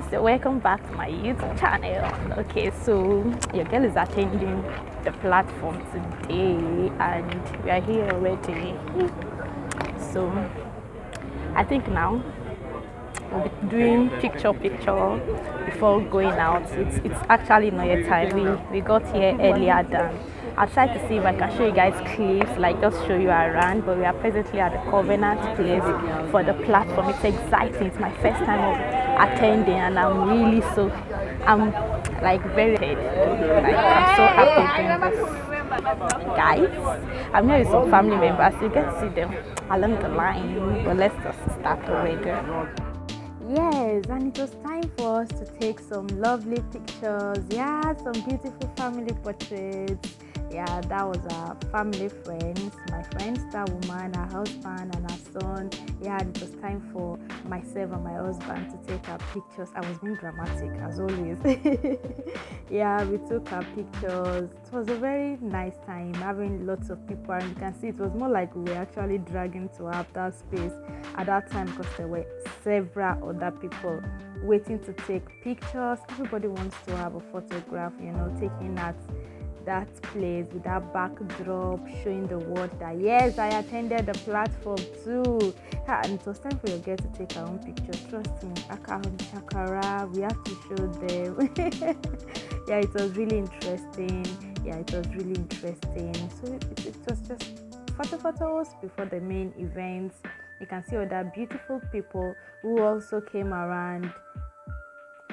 guys, welcome back to my YouTube channel. Okay, so your girl is attending the platform today and we are here already. So I think now we'll be doing picture before going out. It's actually not yet time. We got here earlier than. I'll try to see if I can show you guys clips, like just show you around, but we are presently at the Covenant place for the platform. It's exciting. It's my first time of attending and I'm like very excited. Like I'm so happy doing this. Guys, I'm here with some family members. You can see them along the line, but let's just start already. Yes, and it was time for us to take some lovely pictures. Yeah, some beautiful family portraits. Yeah, that was our family friends, my friend, that woman, her husband, and her son. Yeah, and it was time for myself and my husband to take our pictures. I was being dramatic as always. Yeah, we took our pictures. It was a very nice time, having lots of people, and you can see it was more like we were actually dragging to have that space at that time because there were several other people waiting to take pictures. Everybody wants to have a photograph, taking that place with that backdrop showing the world that yes, I attended the platform too. And it was time for your girl to take her own picture. Trust me, Chakara, we have to show them. Yeah, it was really interesting. So it was just photos before the main event. You can see other beautiful people who also came around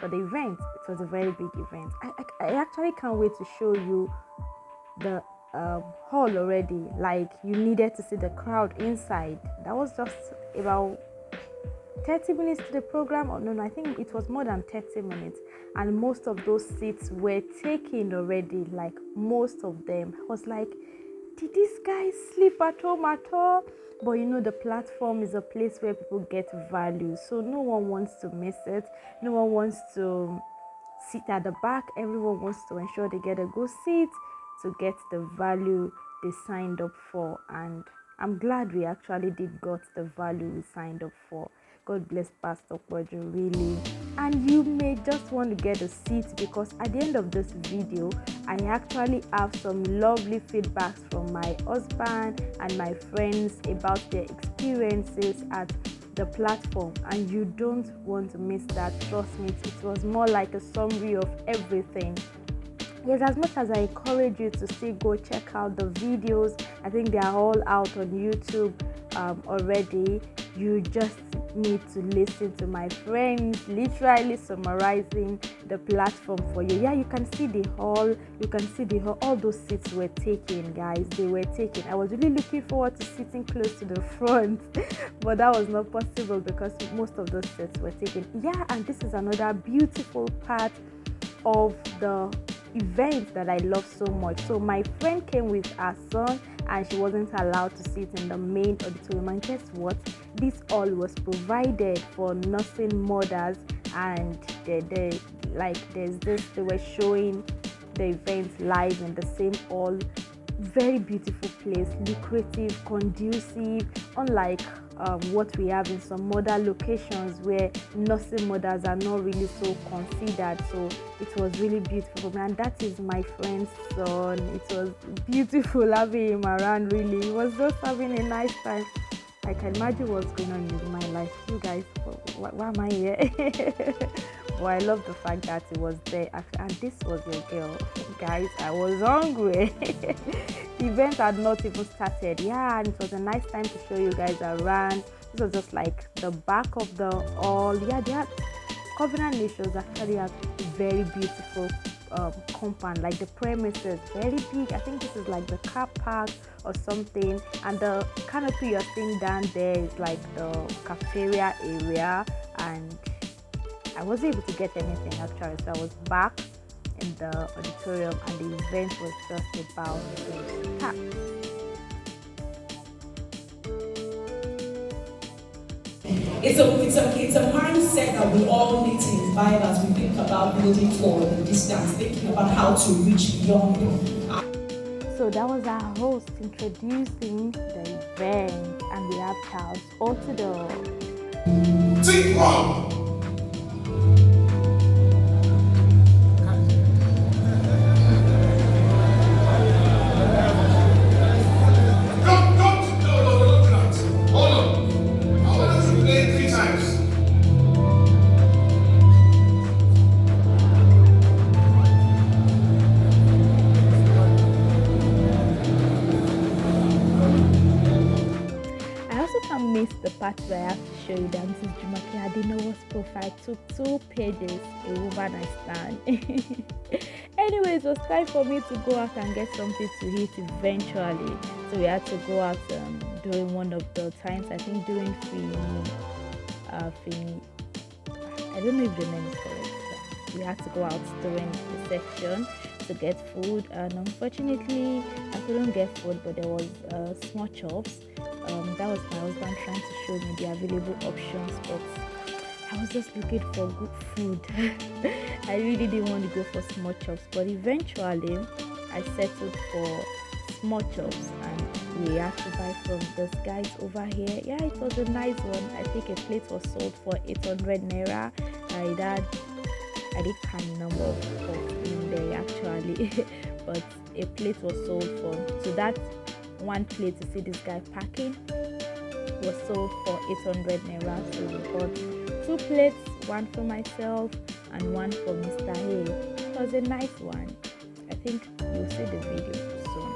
for the event. It was a very big event. I actually can't wait to show you the hall already. Like, you needed to see the crowd inside. That was just about 30 minutes to the program. Oh no, I think it was more than 30 minutes, and most of those seats were taken already. Like, most of them. I was like, did these guys sleep at home at all? But the platform is a place where people get value, so no one wants to miss it. No one wants to sit at the back. Everyone wants to ensure they get a good seat to get the value they signed up for, and I'm glad we actually did got the value we signed up for. God bless Pastor Poju, really. And you may just want to get a seat, because at the end of this video, I actually have some lovely feedbacks from my husband and my friends about their experiences at the platform, and you don't want to miss that. Trust me, it was more like a summary of everything. Yes, as much as I encourage you to still go check out the videos, I think they are all out on YouTube already. You just need to listen to my friends literally summarizing the platform for you. Yeah, you can see the hall. All those seats were taken, guys. They were taken. I was really looking forward to sitting close to the front, but that was not possible because most of those seats were taken. Yeah, and this is another beautiful part of the event that I love so much. So my friend came with her son, and she wasn't allowed to sit in the main auditorium. And guess what? This all was provided for nursing mothers, and they were showing the event live in the same hall. Very beautiful place, lucrative, conducive, unlike what we have in some other locations where nursing mothers are not really so considered. So it was really beautiful, and that is my friend's son. It was beautiful having him around. Really, he was just having a nice time. I can imagine what's going on in my life. You guys, why am I here? But I love the fact that it was there, and this was your girl. Guys, I was hungry. The event had not even started. Yeah, and it was a nice time to show you guys around. This was just like the back of the hall. Yeah, they had Covenant Nations actually have very beautiful compound, like the premises, very big. I think this is like the car park or something, and the canopy you're seeing down there is like the cafeteria area, and I wasn't able to get anything actually, so I was back in the auditorium, and the event was just about to start. It's a mindset that we all need to imbibe as we think about building for the distance, thinking about how to reach beyond. So that was our host introducing the event, and we have Charles Otido. part where I have to show you that Mrs. Jumoke Adeno's profile took 2 pages, a woman I stand. Anyways, it was time for me to go out and get something to eat eventually. So we had to go out during one of the times, I think during I don't know if the name is correct. We had to go out during the section to get food, and unfortunately I couldn't get food, but there was small chops. That was my husband trying to show me the available options, but I was just looking for good food. I really didn't want to go for small chops, but eventually I settled for small chops, and we had to buy from those guys over here. Yeah, it was a nice one. I think a plate was sold for 800 naira. I did count the number of folks in there actually, but a plate was sold for, so that one plate you see this guy packing was sold for 800 naira. So we bought 2 plates, one for myself and one for Mr. Hay. It was a nice one. I think you'll see the video soon.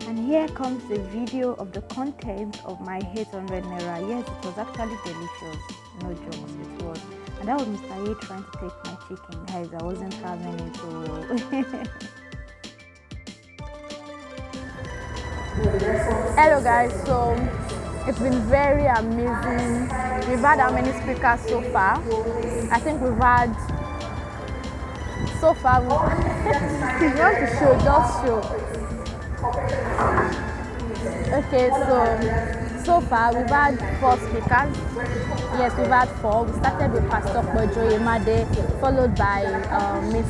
And here comes the video of the content of my 800 naira. Yes, it was actually delicious. No jokes, it was. And that was Mr. A trying to take my chicken. Guys, I wasn't having it. Hello guys, so it's been very amazing. We've had how many speakers so far? I think we've had so far. If you want to show, just show. Okay, so far we've had 4 speakers. Yes, we've had 4. We started with Pastor Poju Oyemade, followed by Miss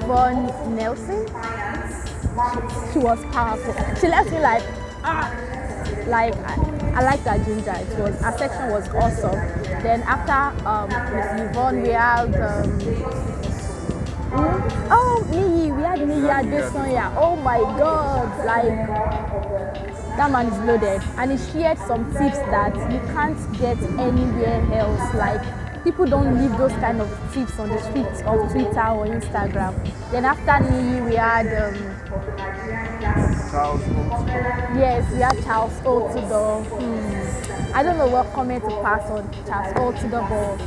Yvonne Nelson. She was powerful. She left me like I liked her ginger. Her section was awesome. Then after Miss Yvonne, we have we had Niyi Adesanya. Oh my God, that man is loaded, and he shared some tips that you can't get anywhere else. Like, people don't leave those kind of tips on the streets of Twitter or Instagram. Then after Niyi, we had Charles Otudo. Yes, we had Charles Otudo. I don't know what comment to pass on Charles Otudo, but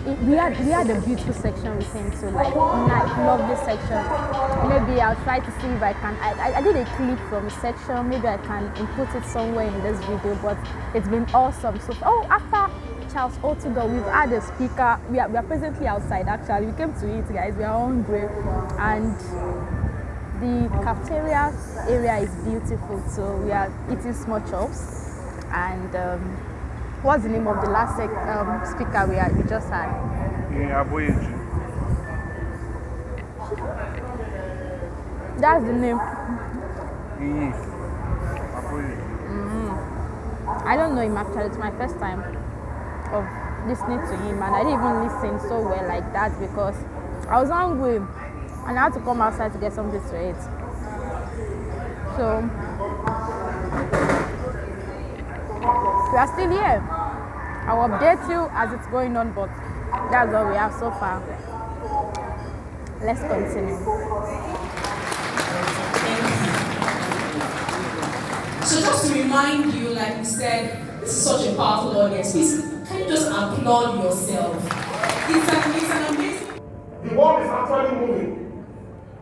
we had a beautiful section with him too, like lovely section. Maybe I'll try to see if I can. I did a clip from a section. Maybe I can input it somewhere in this video. But it's been awesome. So after Charles Otudo, we've had a speaker. We are presently outside. Actually, we came to eat, guys. We are hungry, and the cafeteria area is beautiful. So we are eating small chops and. What's the name of the last speaker we just had? Aboyeji. That's the name. I don't know him actually. It's my first time of listening to him, and I didn't even listen so well like that because I was hungry and I had to come outside to get something to eat. So we are still here. I'll update you as it's going on, but that's all we have so far. Let's continue. So just to remind you, like we said, this is such a powerful audience. Please, can you just applaud yourself? It's an amazing. The world is actually moving.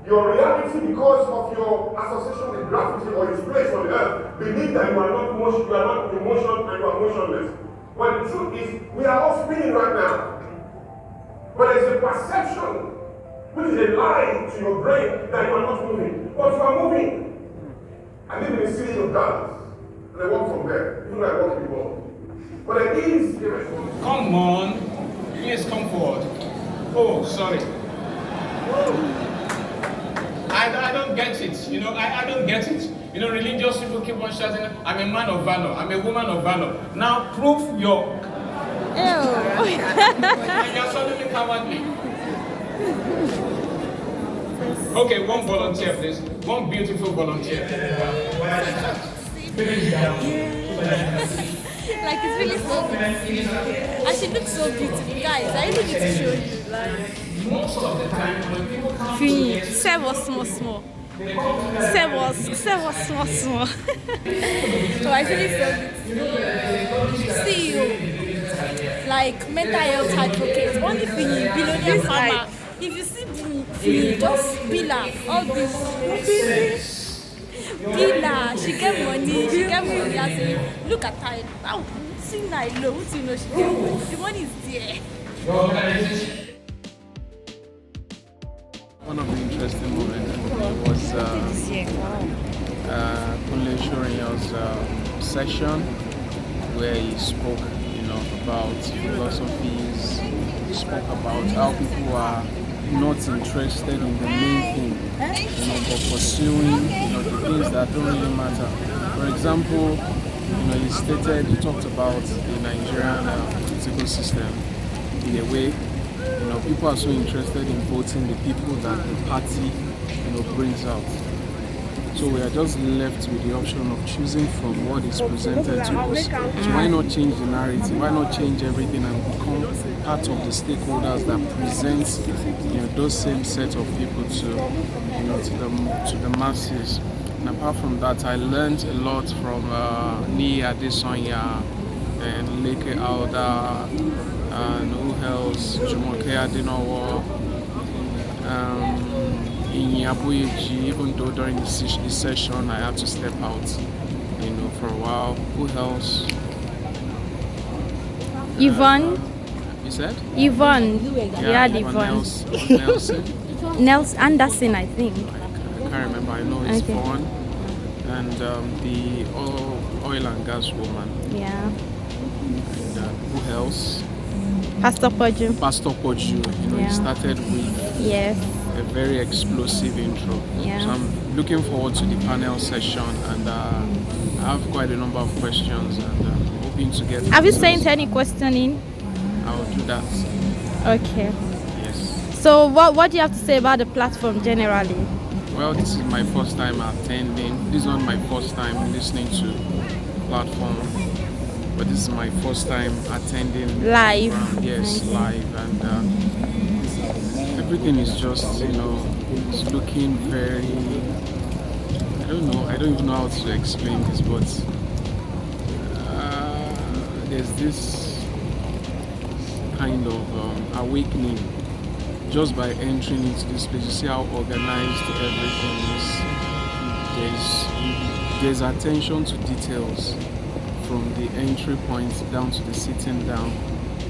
Your reality, because of your association with gravity or its place on the earth, believe that you are not emotion, and you are motionless. But the truth is, we are all spinning right now. But there's a perception, which is a lie to your brain, that you are not moving. But you are moving. I live in a city of Dallas, and I walk from there, even though I walk in the world. But there is a response. Come on, please come forward. Oh, sorry. I don't get it. I don't get it. You know, religious people keep on shouting, I'm a man of valor, I'm a woman of valor. Now prove your... And you're suddenly cowardly. Okay, one volunteer, please. One beautiful volunteer. Like it's really so good. And she looks so beautiful, guys. I really need to show you. Most of the time, when people come Fini, Seb was small. Seb was small. So actually so good. See you. Like mental health advocate. Only Fini, billionaire farmer. If you see Fini, just Bila, all this. Bila, she get money. I say, look at her. Wow, see now, she get money. The money is there. One of the interesting moments was Kunle Shorinyo's session where he spoke, about philosophies. He spoke about how people are not interested in the main thing, but pursuing, the things that don't really matter. For example, he talked about the Nigerian political system in a way. People are so interested in voting the people that the party, brings out. So we are just left with the option of choosing from what is presented to us. So why not change the narrative? Why not change everything and become part of the stakeholders that presents, those same set of people to the masses. And apart from that, I learned a lot from Ni Adesonya and Leke Alda and who else, Jumoke Adinowo, in Yabuyeji. Even though during the session I had to step out, for a while. Who else? Yvonne. You said? Yvonne. Yeah, Yvonne. Nelson. Nelson Anderson, I think. I can't remember. I know it's Okay. Vaughn. And the oil and gas woman. Yeah. And who else? Pastor Poju. Pastor Poju. Yeah. He started with Yes. a very explosive intro. Yeah. So I'm looking forward to the panel session, and I have quite a number of questions, and hoping to get. Have you answers. sent any questioning? I'll do that. Okay. Yes. So what do you have to say about the platform generally? Well, this is my first time attending. This is not my first time listening to the platform, but this is my first time attending Live. Yes, Okay. live, and everything is just, it's looking very. I don't even know how to explain this, but there's this kind of awakening just by entering into this place. You see how organized everything is. There's attention to details from the entry point down to the sitting down.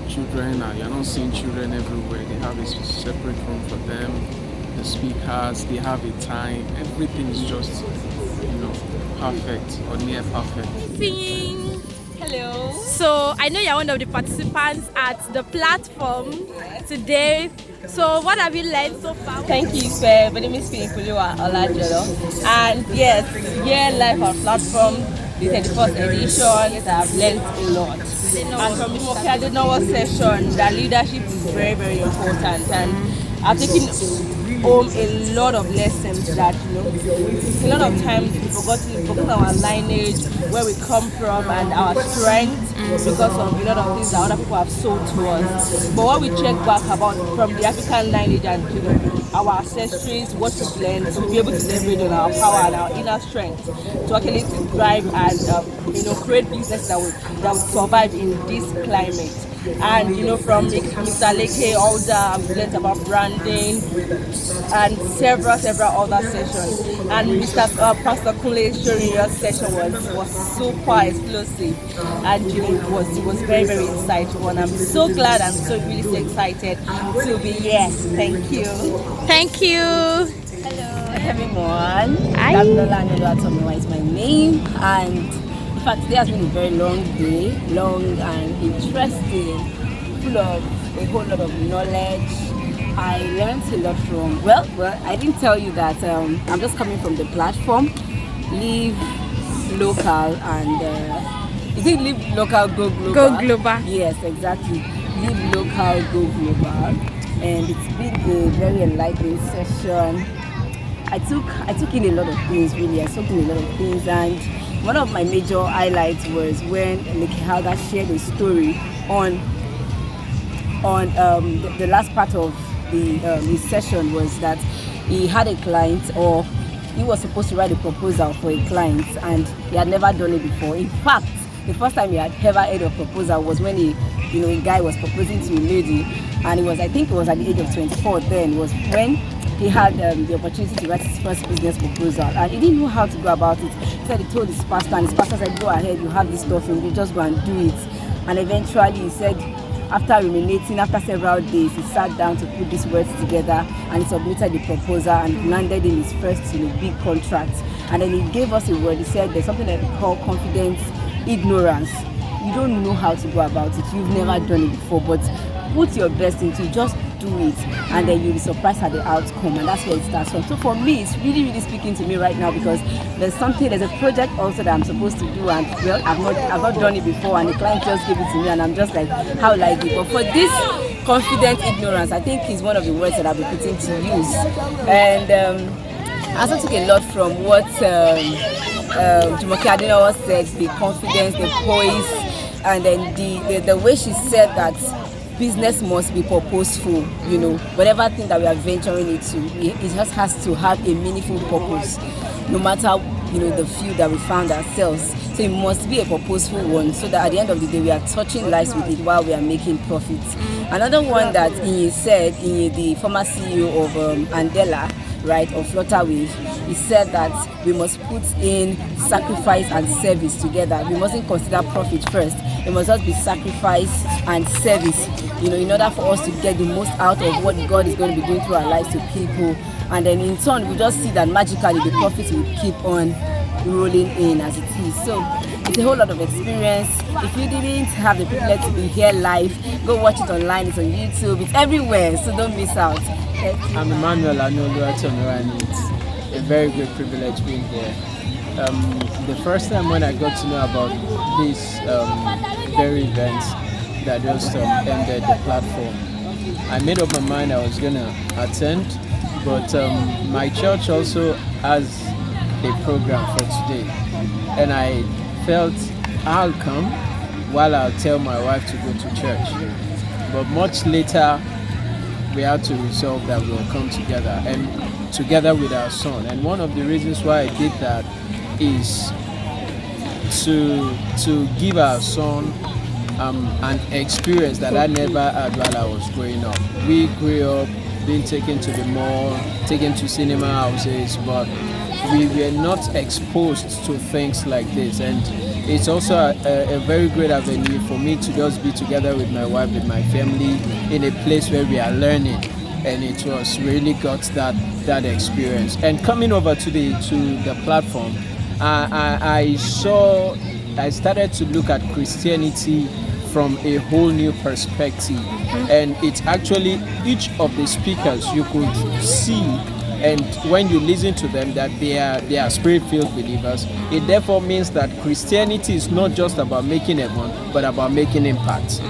You're not seeing children everywhere. They have a separate room for them. The speakers, they have a time. Everything is just, perfect or near perfect. Hello. So I know you're one of the participants at the platform today. So what have you learned so far? Thank you, sir. My name is Poju Oyemade. And yes, live on platform, the 31st edition, I've learned a lot. And from Jumoke Adenowo's session, that leadership is very, very important. And I've taken home a lot of lessons that, a lot of times we forgot our lineage, where we come from, and our strength because of a lot of things that other people have sold to us. But when we check back about from the African lineage and our ancestries, what we've learned, to be able to leverage on our power and our inner strength to actually drive and create business that will survive in this climate. And from Mr. Leke Alda, I've learned about branding and several other sessions. And Pastor Kunle Shorinyo's session was super explosive, and it was very, very insightful. And I'm so glad, I'm so really so excited to be here. Thank you. Thank you. Hello everyone. Hi. Damnola Atomiwa is my name, and in fact today has been a very long day, long and interesting, full of a whole lot of knowledge. I learned a lot from, well, I didn't tell you that I'm just coming from the platform. live local and is it live local, go global? Go global. Yes, exactly. Live local, go global. And it's been a very enlightening session. I took in a lot of things, really. I soaked in a lot of things, and one of my major highlights was when Helga shared a story on the last part of his session was that he had a client, or he was supposed to write a proposal for a client, and he had never done it before. In fact, the first time he had ever heard of proposal was when a guy was proposing to a lady, and I think it was at the age of 24 then, was when he had the opportunity to write his first business proposal, and he didn't know how to go about it. He said he told his pastor, and his pastor said, go ahead, you have this stuff and you just go and do it. And eventually he said, after ruminating, after several days, he sat down to put these words together, and he submitted the proposal and landed in his first big contract. And then he gave us a word. He said there's something that we call confidence ignorance. You don't know how to go about it. You've never done it before, but put your best into it. Just do it, and then you'll be surprised at the outcome, and that's where it starts from. So for me, it's really, really speaking to me right now, because there's a project also that I'm supposed to do, and well, I've not done it before, and the client just gave it to me, and I'm just like, how will I do? But for this confident ignorance, I think is one of the words that I'll be putting to use. And I also took a lot from what Jumoke Adinawa said, the confidence, the poise, and then the way she said that business must be purposeful. Whatever thing that we are venturing into, it just has to have a meaningful purpose, no matter the field that we found ourselves. So it must be a purposeful one, so that at the end of the day we are touching lives with it while we are making profits. Another one that he said, the former CEO of Andela, right, of Flutterwave, he said that we must put in sacrifice and service together. We mustn't consider profit first. It must just be sacrifice and service, in order for us to get the most out of what God is going to be doing through our lives to people. And then in turn, we just see that magically the profits will keep on rolling in as it is. So it's a whole lot of experience. If you didn't have the privilege to be here live, go watch it online. It's on YouTube. It's everywhere, so don't miss out. I'm Emmanuel Anoluatomira, and it's a very great privilege being here. The first time when I got to know about these very events that just ended the platform, I made up my mind I was going to attend, but my church also has a program for today, and I felt I'll come while I'll tell my wife to go to church. But much later, we had to resolve that we'll come together, and together with our son. And one of the reasons why I did that is to give our son an experience that I never had while I was growing up. We grew up being taken to the mall, taken to cinema houses, but we were not exposed to things like this. And it's also a very great avenue for me to just be together with my wife, with my family, in a place where we are learning. And it was really got that experience. And coming over to the platform, I started to look at Christianity from a whole new perspective. And it's actually each of the speakers you could see, and when you listen to them, that they are spirit-filled believers. It therefore means that Christianity is not just about making heaven, but about making impact.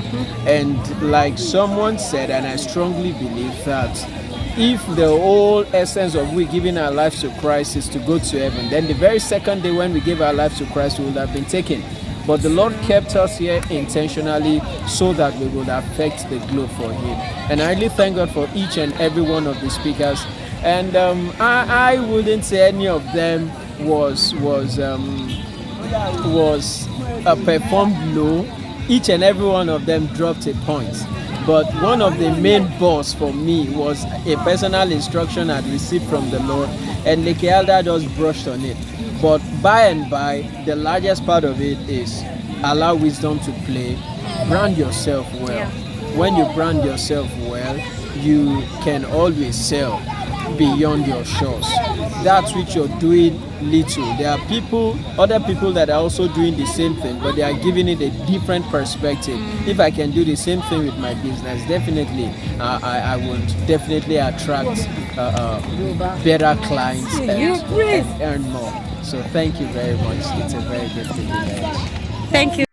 And like someone said, and I strongly believe that if the whole essence of we giving our lives to Christ is to go to heaven, then the very second day when we give our lives to Christ, we would have been taken. But the Lord kept us here intentionally so that we would affect the globe for Him. And I really thank God for each and every one of the speakers. And I wouldn't say any of them was performed low. Each and every one of them dropped a point. But one of the main boss for me was a personal instruction I'd received from the Lord, and Leke Elder just brushed on it. But by and by, the largest part of it is allow wisdom to play, brand yourself well. Yeah. When you brand yourself well, you can always sell beyond your shores. That's which you're doing little. There are other people that are also doing the same thing, but they are giving it a different perspective. If I can do the same thing with my business, definitely I would definitely attract better clients and earn more. So thank you very much. It's a very good privilege. Thank you.